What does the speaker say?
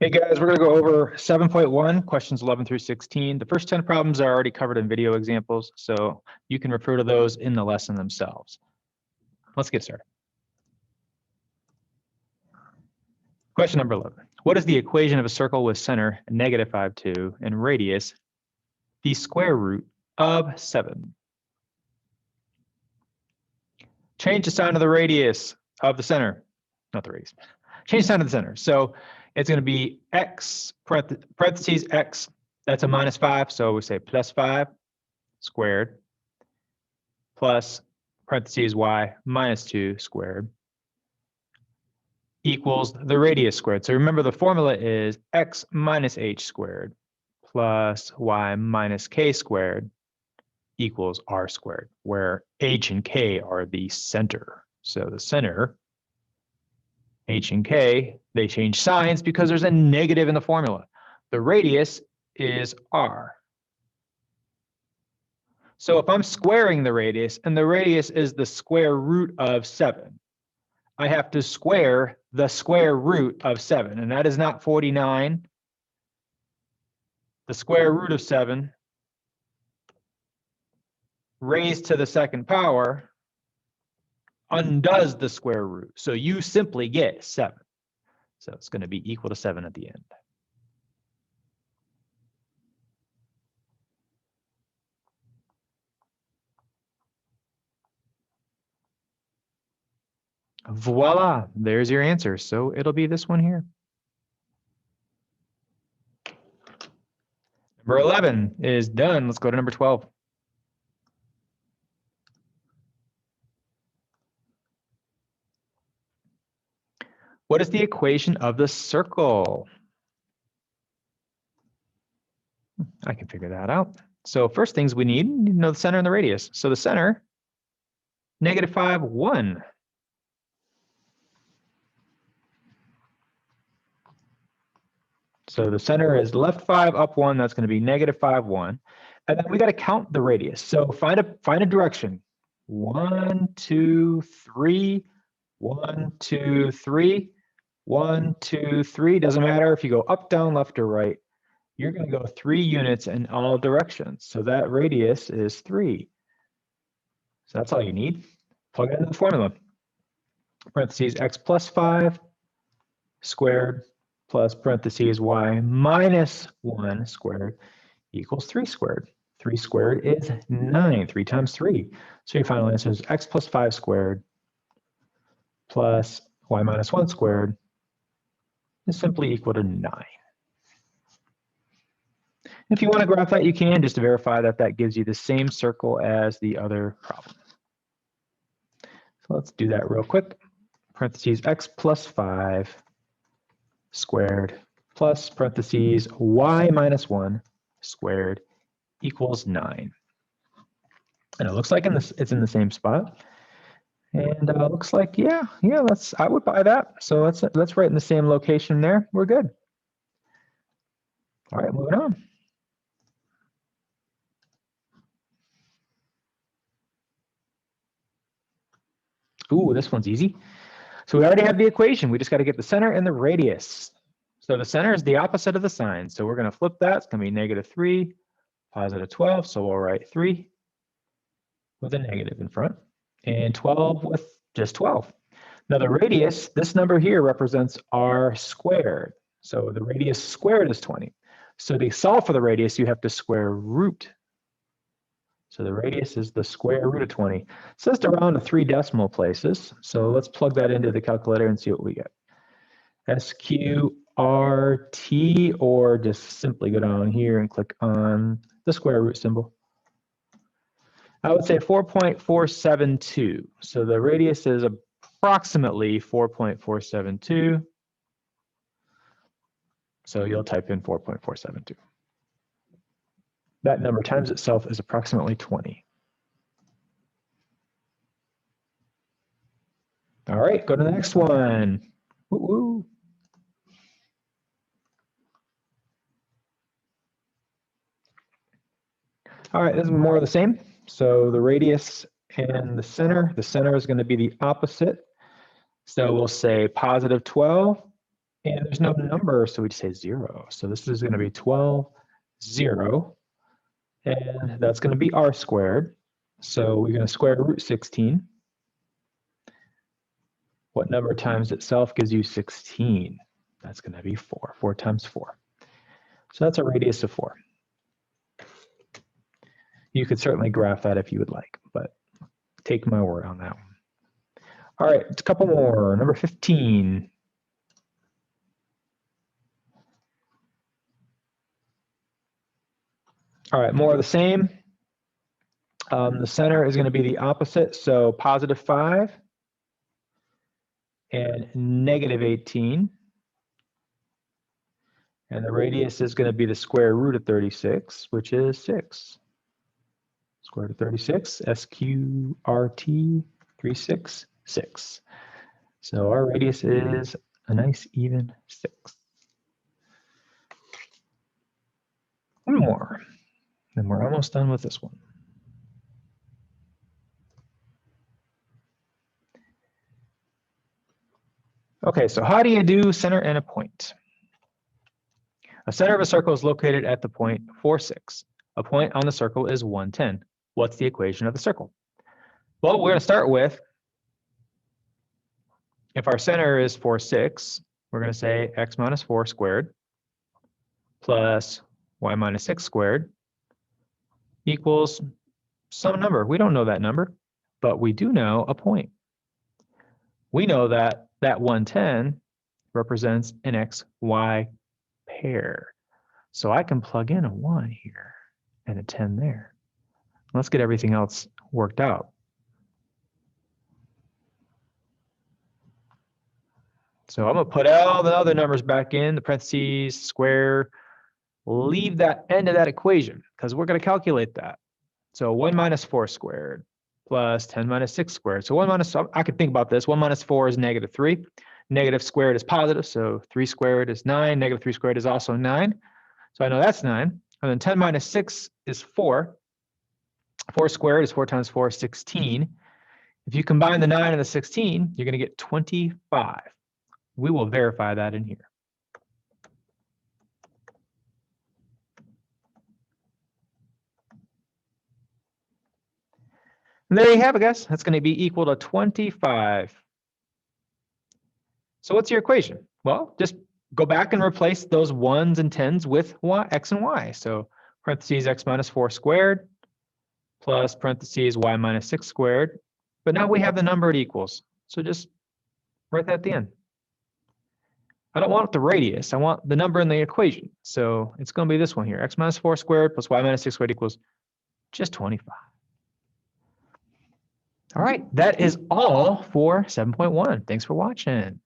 Hey guys, we're going to go over 7.1, questions 11 through 16. The first 10 problems are already covered in video examples, so you can refer to those in the lesson themselves. Let's get started. Question number 11. What is the equation of a circle with center -5, 2 and radius the square root of 7? Change the sign of the radius of the center, not the radius. Change the sign of the center. So it's going to be x, parentheses x, that's a -5, so we say +5 squared, plus parentheses y -2 squared, equals the radius squared. So remember the formula is x minus h squared plus y minus k squared equals r squared, where h and k are the center. So the center, h and k, they change signs because there's a negative in the formula. The radius is r. So if I'm squaring the radius, and the radius is the square root of 7, I have to square the square root of 7, and that is not 49. The square root of 7 raised to the second power undoes the square root. So you simply get 7. So it's going to be equal to 7 at the end. Voila, there's your answer. So it'll be this one here. Number 11 is done. Let's go to number 12. What is the equation of the circle? I can figure that out. So first things we need to know the center and the radius. So the center, -5, 1. So the center is left 5, up 1. That's going to be -5, 1. And then we got to count the radius. So find a direction. 1, 2, 3, 1, 2, 3, 1, 2, 3. Doesn't matter if you go up, down, left, or right. You're going to go 3 units in all directions. So that radius is 3. So that's all you need. Plug it into the formula. Parentheses x plus 5 squared plus parentheses y minus 1 squared equals 3 squared. 3 squared is 9. 3 times 3. So your final answer is x plus 5 squared plus y minus 1 squared is simply equal to 9. If you want to graph that, you can, just to verify that that gives you the same circle as the other problem. So let's do that real quick. Parentheses x plus 5 squared plus parentheses y minus 1 squared equals 9. And it looks like it's in the same spot. And looks like, yeah, I would buy that. So let's write in the same location there. We're good. All right, moving on. Ooh, this one's easy. So we already have the equation. We just got to get the center and the radius. So the center is the opposite of the sign. So we're going to flip that. It's going to be -3, +12. So we'll write 3 with a negative in front and 12 with just 12. Now the radius, this number here represents r squared. So the radius squared is 20. So to solve for the radius, you have to square root. So the radius is the square root of 20. It says to round to 3 decimal places. So let's plug that into the calculator and see what we get. SQRT, or just simply go down here and click on the square root symbol. I would say 4.472. So the radius is approximately 4.472. So you'll type in 4.472. That number times itself is approximately 20. All right, go to the next one. Woo-woo. All right, this is more of the same. So the radius and the center is going to be the opposite. So we'll say +12 And there's no number, so we'd say 0. So this is going to be 12, 0. And that's going to be r squared. So we're going to square root 16. What number times itself gives you 16? That's going to be 4. 4 times 4. So that's a radius of 4. You could certainly graph that if you would like, but take my word on that one. All right, a couple more. Number 15. All right, more of the same. The center is going to be the opposite, so positive 5 and negative 18. And the radius is going to be the square root of 36, which is 6. Square root of 36, SQRT 366. So our radius is a nice even 6. One more, and we're almost done with this one. Okay, so how do you do center and a point? A center of a circle is located at the point 4, 6. A point on the circle is 110. What's the equation of the circle? Well, we're going to start with, if our center is 4, 6, we're going to say x minus 4 squared plus y minus 6 squared equals some number. We don't know that number, but we do know a point. We know that that 110 represents an x-y pair. So I can plug in a 1 here and a 10 there. Let's get everything else worked out. So I'm going to put all the other numbers back in, the parentheses, square, leave that end of that equation because we're going to calculate that. So 1 minus 4 squared plus 10 minus 6 squared. So 1 minus, I could think about this. 1 minus 4 is negative 3. Negative squared is positive, so 3 squared is 9. Negative 3 squared is also 9. So I know that's 9. And then 10 minus 6 is 4. 4 squared is 4 times 4 is 16. If you combine the 9 and the 16, you're going to get 25. We will verify that in here. And there you have it, guys. That's going to be equal to 25. So what's your equation? Well, just go back and replace those 1s and 10s with y, x and y. So parentheses x minus 4 squared plus parentheses y minus 6 squared. But now we have the number it equals. So just write that at the end. I don't want the radius. I want the number in the equation. So it's going to be this one here. X minus 4 squared plus y minus 6 squared equals just 25. All right, that is all for 7.1. Thanks for watching.